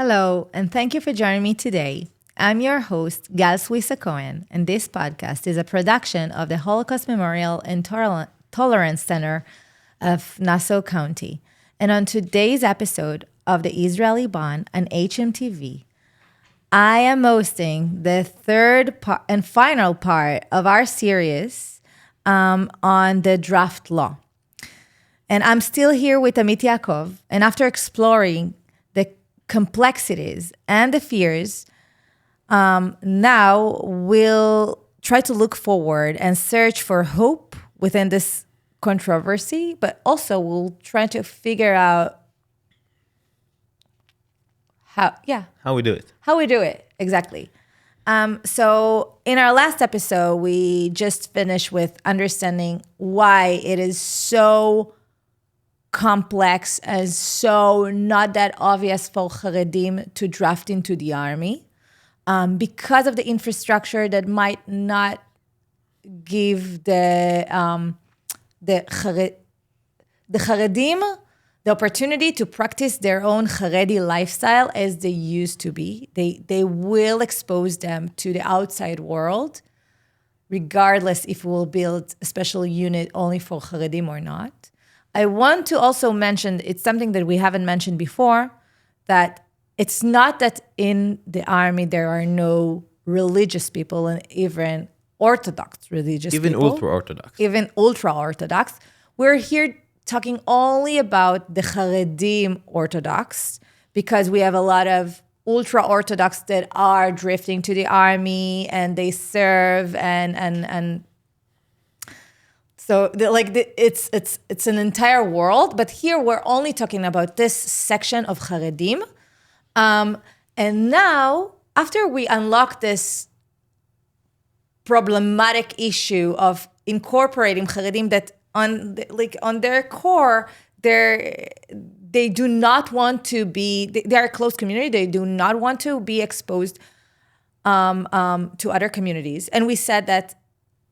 Hello, and thank you for joining me today. I'm your host, Swisa Cohen, and this podcast is a production of the Holocaust Memorial and Tolerance Center of Nassau County. And on today's episode of the Israeli Bond on hmTV, I am hosting the third and final part of our series on the draft law. And I'm still here with Amit Yaacov, and after exploring the complexities and the fears, now we'll try to look forward and search for hope within this controversy, but also we'll try to figure out How we do it. how we do it, exactly. So in our last episode, we just finished with understanding why it is so complex and so not that obvious for Haredim to draft into the army, because of the infrastructure that might not give the Haredim the opportunity to practice their own Haredi lifestyle as they used to be. They will expose them to the outside world, regardless if we'll build a special unit only for Haredim or not. I want to also mention, it's something that we haven't mentioned before, that it's not that in the army there are no religious people and even Orthodox religious Even people. ultra-Orthodox. Even ultra-Orthodox. We're here talking only about the Haredim Orthodox because we have a lot of ultra-Orthodox that are drifting to the army and they serve and so it's an entire world. But here we're only talking about this section of Haredim. And now, after we unlock this problematic issue of incorporating Haredim that on their core, they do not want to be, they're a closed community, they do not want to be exposed to other communities. And we said that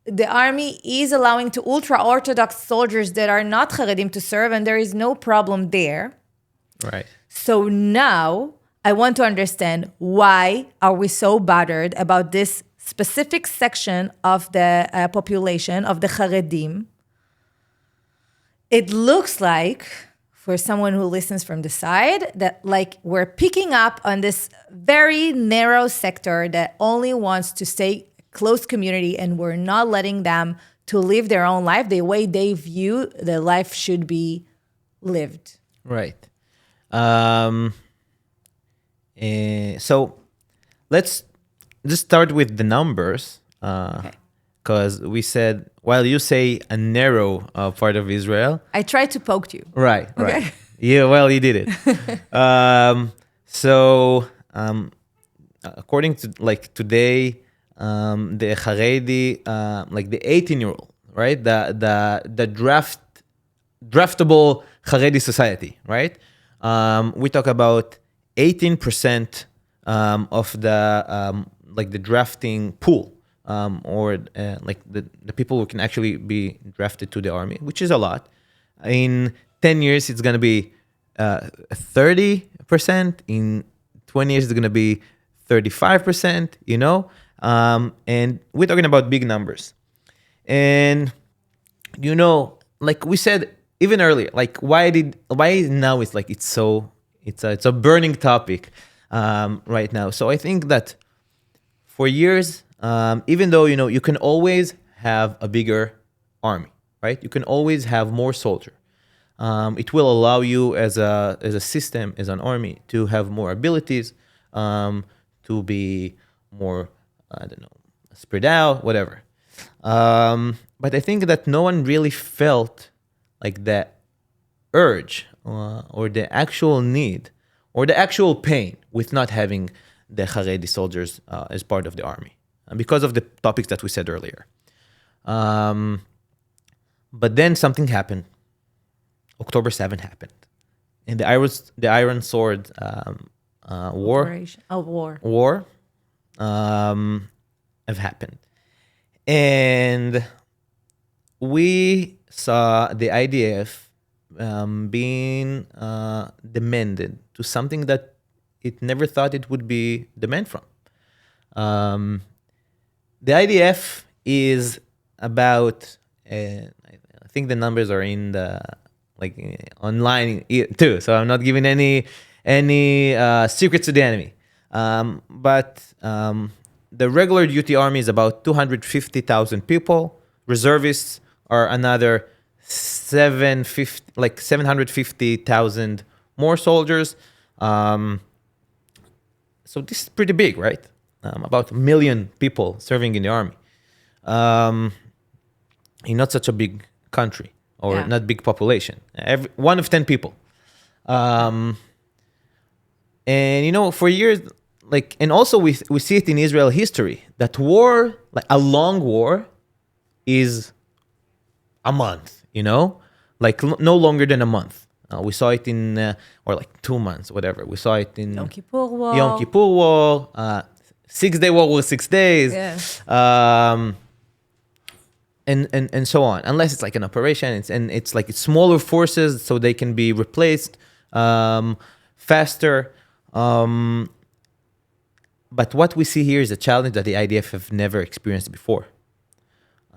the army is allowing to ultra-Orthodox soldiers that are not Haredim to serve, and there is no problem there. Right. So now I want to understand, why are we so bothered about this specific section of the population, of the Haredim? It looks like, for someone who listens from the side, that like we're picking up on this very narrow sector that only wants to stay close community, and we're not letting them to live their own life the way they view the life should be lived. Right. So let's just start with the numbers. Because we said, while you say a narrow part of Israel. I tried to poke you. Right. Okay. Yeah, well, you did it. According to like today, the Haredi, like the 18-year-old, right? The draftable Haredi society, right? We talk about 18% of the like the drafting pool, or like the people who can actually be drafted to the army, which is a lot. In 10 years, it's going to be 30%. In 20 years, it's going to be 35%, you know? And we're talking about big numbers. And, you know, like we said even earlier, like why now it's like it's a burning topic right now. So I think that for years, even though, you know, you can always have a bigger army, right? You can always have more soldiers. It will allow you as a system, as an army, to have more abilities, to be more, I don't know, spread out, whatever. But I think that no one really felt like the urge or the actual need or the actual pain with not having the Haredi soldiers as part of the army, because of the topics that we said earlier. But then something happened. October 7 happened. And the Iron Sword war have happened. And we saw the IDF being demanded to something that it never thought it would be demand from. Um, the IDF is about, I think the numbers are in the online too, so I'm not giving any secrets to the enemy. But the regular duty army is about 250,000 people. Reservists are another 750,000 more soldiers. So this is pretty big, right? About 1 million people serving in the army. In not such a big country or not big population. One of 10 people. And for years, and also we see it in Israel history, that war, a long war, is a month, no longer than a month. We saw it in, or 2 months, whatever. We saw it in Yom Kippur War. Yom Kippur War, 6-day war was 6 days. Yeah. And so on, unless it's an operation, it's smaller forces, so they can be replaced faster. But what we see here is a challenge that the IDF have never experienced before.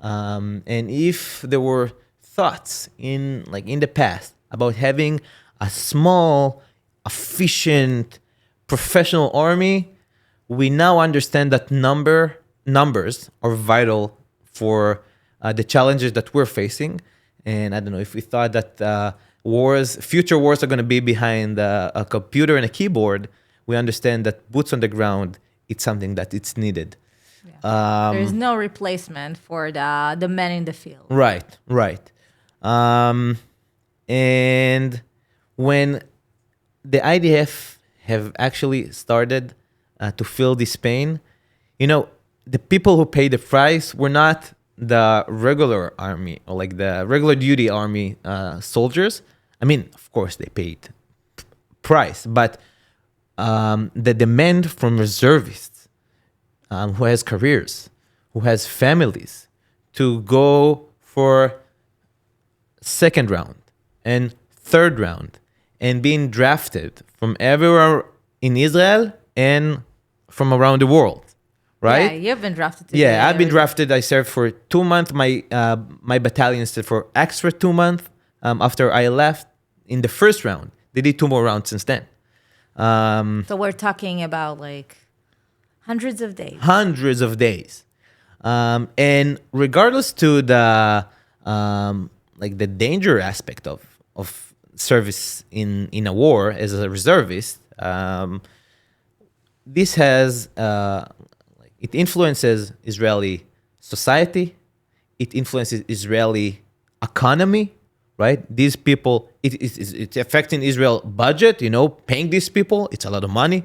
And if there were thoughts in the past about having a small, efficient, professional army, we now understand that numbers are vital for the challenges that we're facing. And I don't know, if we thought that future wars are going to be behind a computer and a keyboard, we understand that boots on the ground, it's something that it's needed. Yeah. There's no replacement for the men in the field. Right. And when the IDF have actually started to feel this pain, the people who paid the price were not the regular army or the regular duty army soldiers. I mean, of course, they paid price, but the demand from reservists who has careers, who has families, to go for second round and third round and being drafted from everywhere in Israel and from around the world, right? Yeah, you've been drafted. Yeah, I've been drafted. I served for 2 months. My battalion stood for extra 2 months after I left in the first round. They did 2 more rounds since then. So we're talking about hundreds of days. Hundreds of days. And regardless to the the danger aspect of service in a war as a reservist, this has it influences Israeli society. It influences Israeli economy, right? These people, it's affecting Israel budget. Paying these people, it's a lot of money.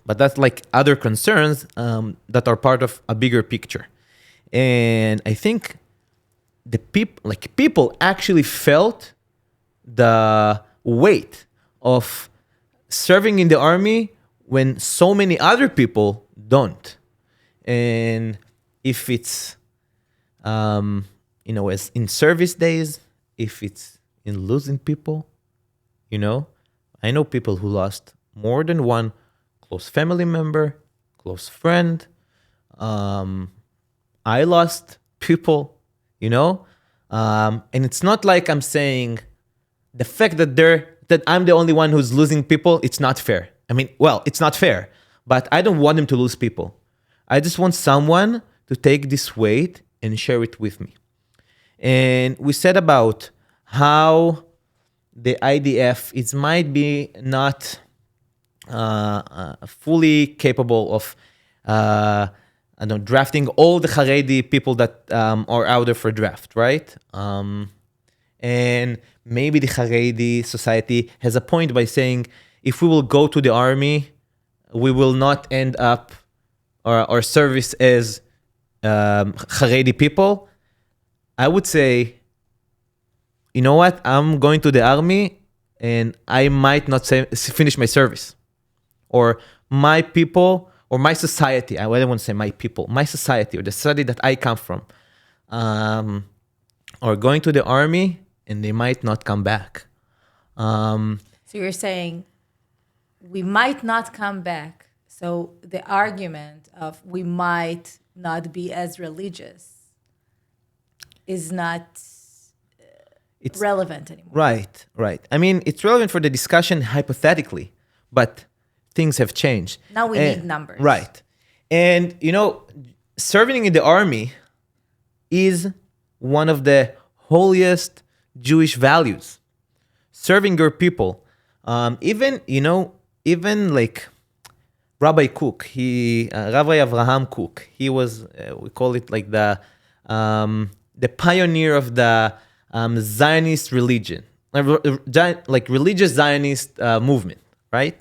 But that's other concerns that are part of a bigger picture. And I think the people actually felt the weight of serving in the army when so many other people don't. And if it's as in service days, if it's in losing people, I know people who lost more than one close family member, close friend. I lost people, and it's not like I'm saying the fact that I'm the only one who's losing people, it's not fair. I mean, well, it's not fair, but I don't want them to lose people. I just want someone to take this weight and share it with me. And we said about how the IDF might be not fully capable of drafting all the Haredi people that are out there for draft, right? And maybe the Haredi society has a point by saying, if we will go to the army, we will not end up our service as Haredi people. I would say, you know what? I'm going to the army and I might not finish my service. Or my people, or my society, I don't want to say my people, my society, or the society that I come from, are going to the army and they might not come back. So you're saying we might not come back. So the argument of we might not be as religious is not It's relevant anymore. right, right. I mean, it's relevant for the discussion hypothetically, but things have changed. Now we need numbers. Right. And, serving in the army is one of the holiest Jewish values. Serving your people. Even like Rabbi Cook, Rabbi Avraham Cook, he was, we call it like the pioneer of the Zionist religion, like religious Zionist movement, right?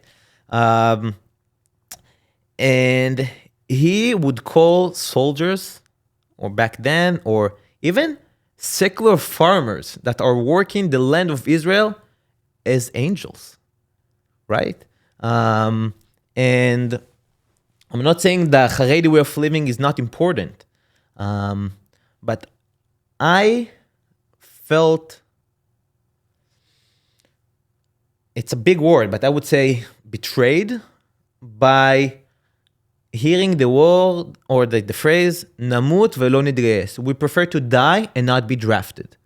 And he would call soldiers, or back then, or even secular farmers that are working the land of Israel as angels, right? And I'm not saying the Haredi way of living is not important, but I felt, it's a big word, but I would say betrayed by hearing the word or the phrase "namut velo nidgees." We prefer to die and not be drafted,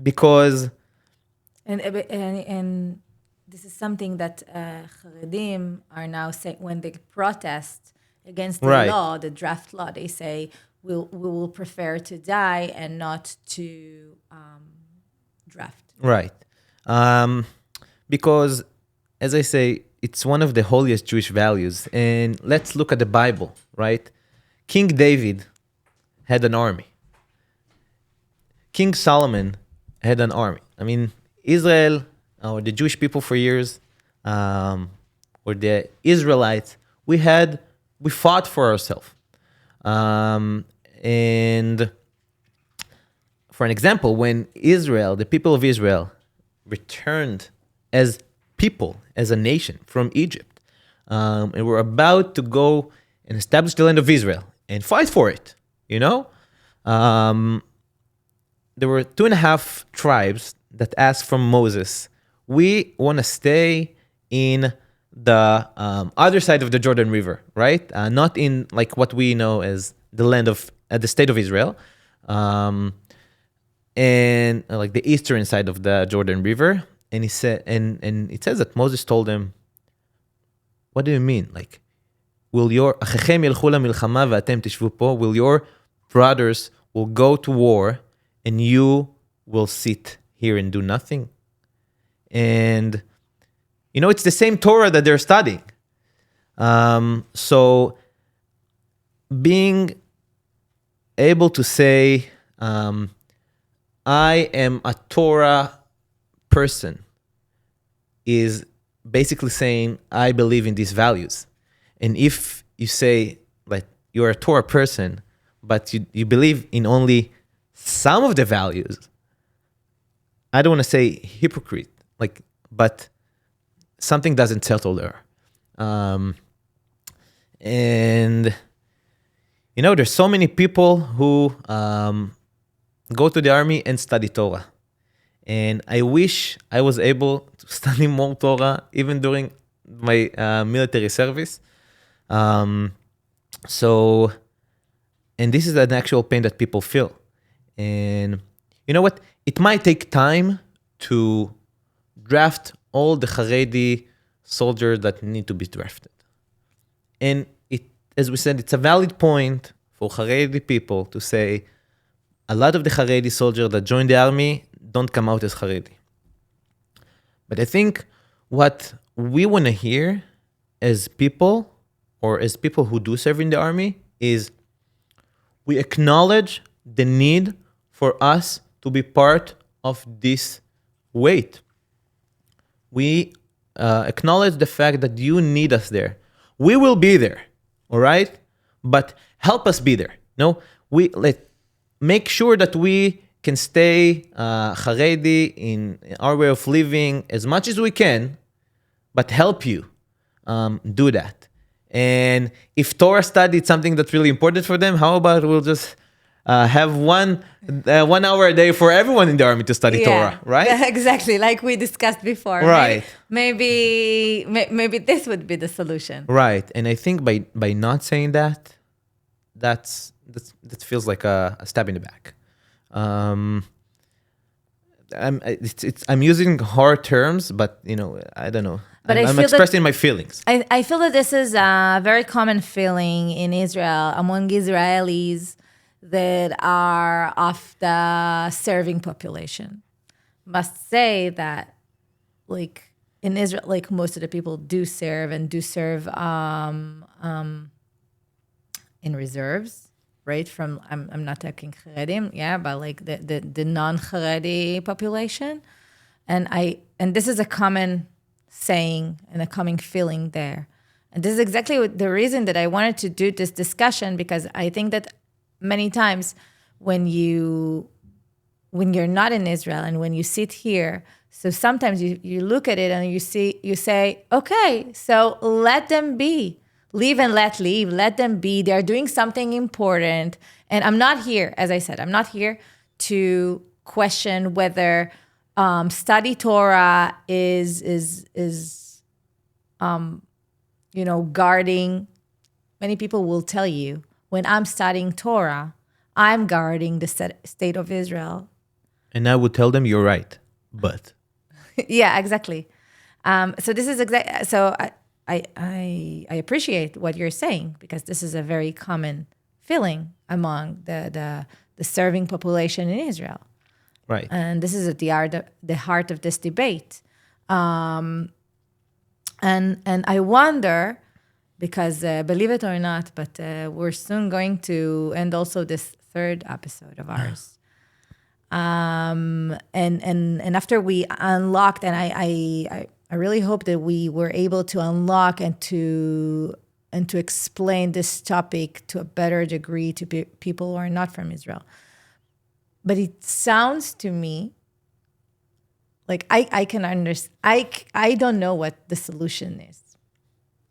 because And this is something that Haredim are now saying when they protest against the Right. law, the draft law. They say we will prefer to die and not to draft. right, because as I say, it's one of the holiest Jewish values. And let's look at the Bible, right? King David had an army. King Solomon had an army. I mean, Israel, or the Jewish people for years, or the Israelites, we fought for ourselves. And for an example, when Israel, the people of Israel, returned as people, as a nation from Egypt, and were about to go and establish the land of Israel and fight for it, there were 2.5 tribes that asked from Moses, we want to stay in the other side of the Jordan River, right? Not in like what we know as the land of the state of Israel, and like the eastern side of the Jordan River. And he said, and it says that Moses told them, "What do you mean? Like, will your brothers will go to war, and you will sit here and do nothing?" And it's the same Torah that they're studying. So being able to say, I am a Torah person, is basically saying, I believe in these values. And if you say, like, you're a Torah person, but you believe in only some of the values, I don't want to say hypocrite, but something doesn't settle there. And there's so many people who go to the army and study Torah. And I wish I was able to study more Torah even during my military service. And this is an actual pain that people feel. And you know what? It might take time to draft all the Haredi soldiers that need to be drafted. And as we said, it's a valid point for Haredi people to say a lot of the Haredi soldiers that join the army don't come out as Haredi. But I think what we want to hear as people, or as people who do serve in the army, is we acknowledge the need for us to be part of this weight. We acknowledge the fact that you need us there. We will be there, all right? But help us be there. Make sure that we can stay Haredi in our way of living as much as we can, but help you do that. And if Torah study is something that's really important for them, how about we'll just have 1 hour a day for everyone in the army to study Torah, right? Exactly, like we discussed before. Right. Maybe this would be the solution. Right. And I think by not saying that, that feels like a stab in the back. I'm using hard terms, but I don't know. But I'm expressing my feelings. I feel that this is a very common feeling in Israel among Israelis that are of the serving population. Must say that, like in Israel, like most of the people do serve in reserves. Right from I'm not talking Haredim, but like the non-Haredi population, and this is a common saying and a common feeling there, and this is exactly the reason that I wanted to do this discussion, because I think that many times when you're not in Israel and when you sit here, so sometimes you look at it and you say, okay, so let them be. Live and let live. Let them be. They're doing something important. And I'm not here, as I said, I'm not here to question whether study Torah is guarding. Many people will tell you, when I'm studying Torah, I'm guarding the state of Israel. And I would tell them, you're right, but. Yeah, exactly. So this is exactly, so I appreciate what you're saying, because this is a very common feeling among the serving population in Israel. Right. And this is at the heart of this debate. And I wonder, because believe it or not, but we're soon going to end also this third episode of ours. And after we unlocked, and I really hope that we were able to unlock and to explain this topic to a better degree to people who are not from Israel. But it sounds to me like I can understand. I don't know what the solution is.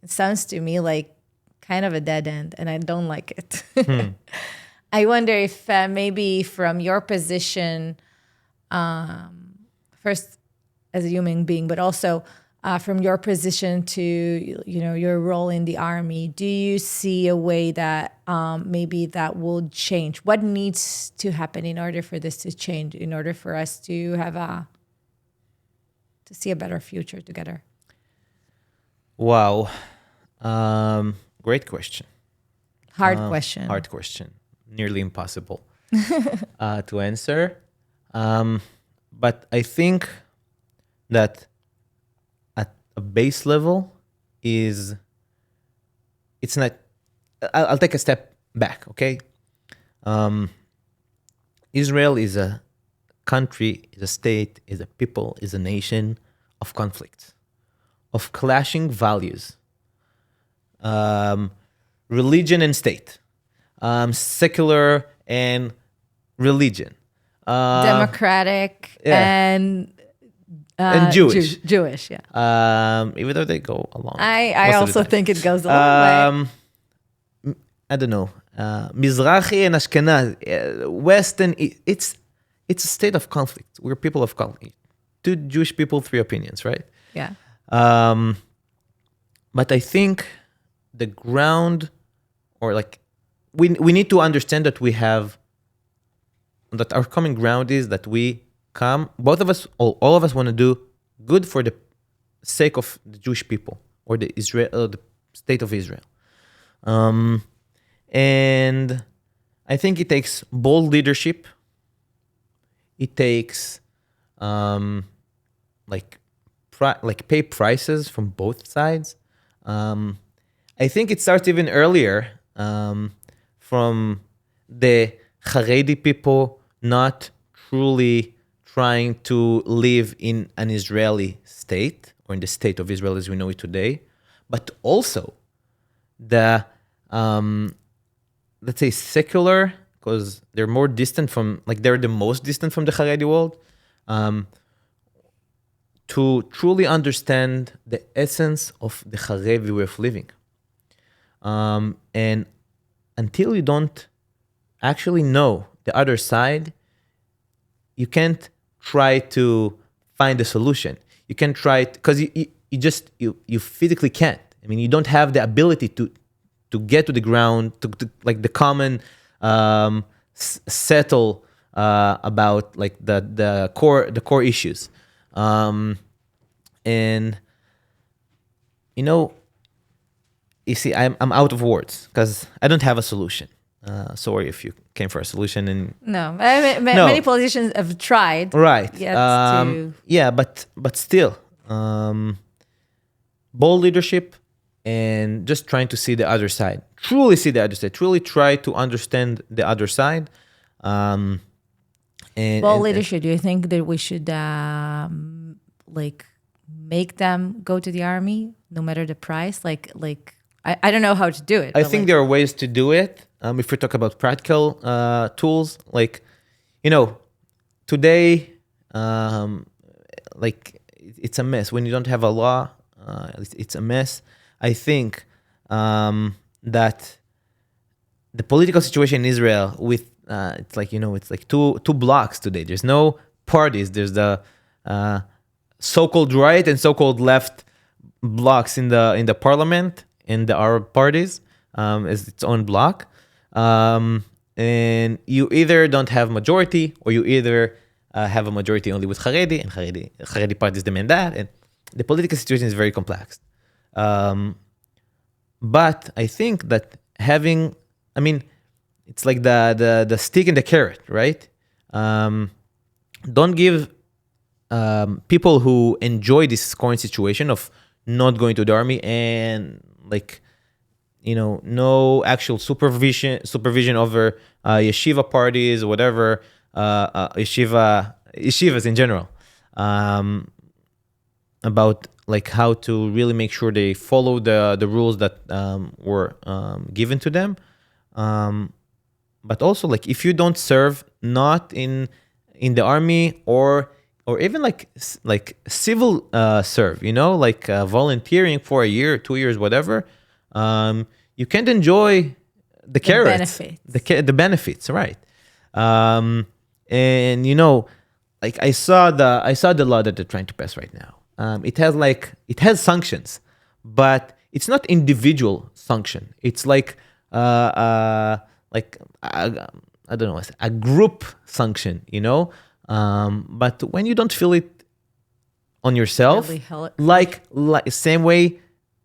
It sounds to me like kind of a dead end, and I don't like it. I wonder if maybe from your position, first as a human being, but also from your position to your role in the army, do you see a way that maybe that will change? What needs to happen in order for this to change? In order for us to have to see a better future together? Wow, great question. Hard question. Hard question. Nearly impossible to answer. But I think that at a base level it's not, I'll take a step back, okay? Israel is a country, is a state, is a people, is a nation of conflicts, of clashing values, religion and state, secular and religion, democratic and Jewish. Jewish, yeah. Even though they go along. I also think it goes along. I don't know. Mizrahi and Ashkenaz, West and it's a state of conflict. We're people of conflict. Two Jewish people, three opinions, right? Yeah. But I think the ground, or like, we need to understand that that our common ground is that we come, both of us, all of us want to do good for the sake of the Jewish people or the state of Israel. And I think it takes bold leadership. It takes pay prices from both sides. I think it starts even earlier from the Haredi people not truly trying to live in an Israeli state, or in the state of Israel as we know it today, but also the, let's say, secular, because they're more distant from, like, they're the most distant from the Haredi world, to truly understand the essence of the Haredi way of living. And until you don't actually know the other side, you can't try to find a solution. You can try because you physically can't. I mean, you don't have the ability to get to the ground, to like the common settle about like the core issues, and you know, you see, I'm out of words because I don't have a solution. Sorry if you came for a solution and No, No. many politicians have tried. right. Yet to Yeah, but still, bold leadership and just trying to see the other side. Truly see the other side. Truly try to understand the other side. Um, bold leadership. Do you think that we should like make them go to the army no matter the price? Like I don't know how to do it. I but, think like, there are ways to do it. If we talk about practical tools, like, today, like it's a mess when you don't have a law. It's a mess. I think that the political situation in Israel with it's like it's like two blocks today. There's no parties. There's the so-called right and so-called left blocks in the parliament, and the Arab parties as its own block. And you either don't have majority, or you either have a majority only with Haredi, and Haredi parties demand that, and the political situation is very complex. But I think that it's like the stick and the carrot, right? Don't give people who enjoy this current situation of not going to the army and like no actual supervision over yeshiva parties or whatever, yeshivas in general, about like how to really make sure they follow the rules that were given to them. But also, like, if you don't serve, not in the army, or even like civil serve, like volunteering for a year, 2 years, whatever, you can't enjoy the carrots, benefits. the benefits, right? And like I saw the law that they're trying to pass right now. It has sanctions, but it's not individual sanction. It's like I don't know, a group sanction, but when you don't feel it on yourself, Really like same way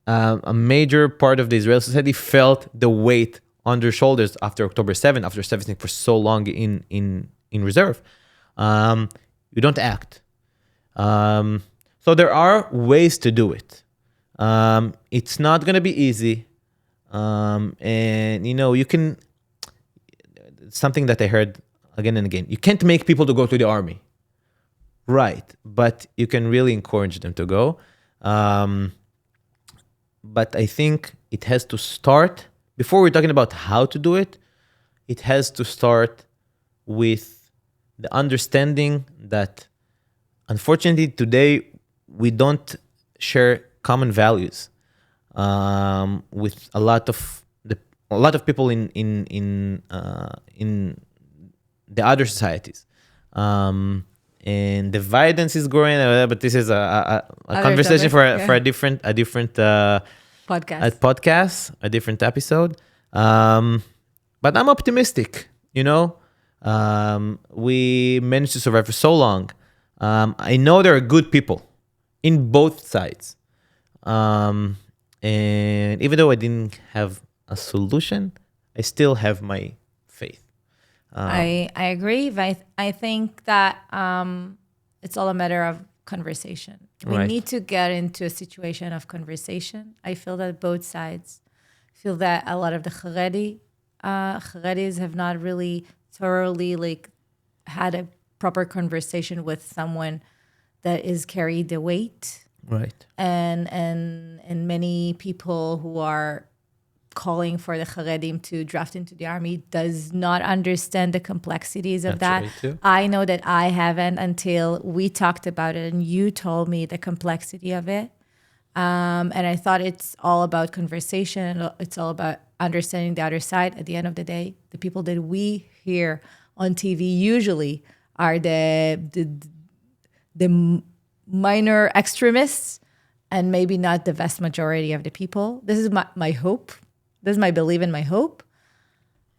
a major part of the Israeli society felt the weight on their shoulders after October 7th, after serving for so long in reserve, you don't act. So there are ways to do it. It's not going to be easy. And you can, something that I heard again and again, you can't make people to go to the army, right? But you can really encourage them to go. But I think it has to start, before we're talking about how to do it, it has to start with the understanding that unfortunately today we don't share common values with a lot of people in the other societies, and the violence is growing. But this is a conversation topic, for a different podcast. A different episode. But I'm optimistic. We managed to survive for so long. I know there are good people in both sides. And even though I didn't have a solution, I still have my faith. I agree. I think that it's all a matter of conversation. We Right. need to get into a situation of conversation. I feel that both sides feel that a lot of the Haredis have not really thoroughly had a proper conversation with someone that is carried the weight, Right. and many people who are calling for the Haredim to draft into the army does not understand the complexities of That's that. right, too. I know that I haven't until we talked about it and you told me the complexity of it. And I thought it's all about conversation. It's all about understanding the other side. At the end of the day, the people that we hear on TV usually are the minor extremists and maybe not the vast majority of the people. This is my hope. This is my belief and my hope.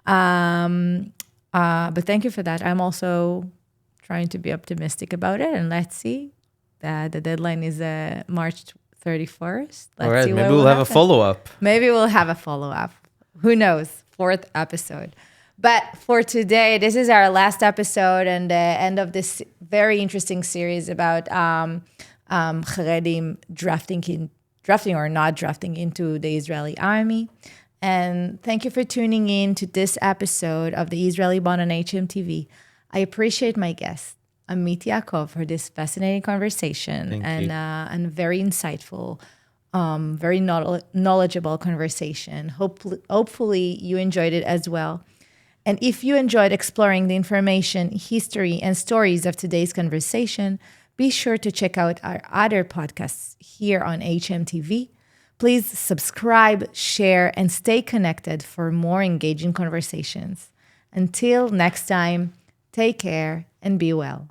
But thank you for that. I'm also trying to be optimistic about it. And let's see. The deadline is March 31st. All right, maybe we'll have a follow-up. Maybe we'll have a follow-up. Who knows? 4th episode. But for today, this is our last episode and the end of this very interesting series about Haredim drafting or not drafting into the Israeli army. And thank you for tuning in to this episode of the Israeli Bond on hmTV. I appreciate my guest, Amit Yaacov, for this fascinating conversation and very insightful, very knowledgeable conversation. Hopefully you enjoyed it as well. And if you enjoyed exploring the information, history, and stories of today's conversation, be sure to check out our other podcasts here on hmTV. Please subscribe, share, and stay connected for more engaging conversations. Until next time, take care and be well.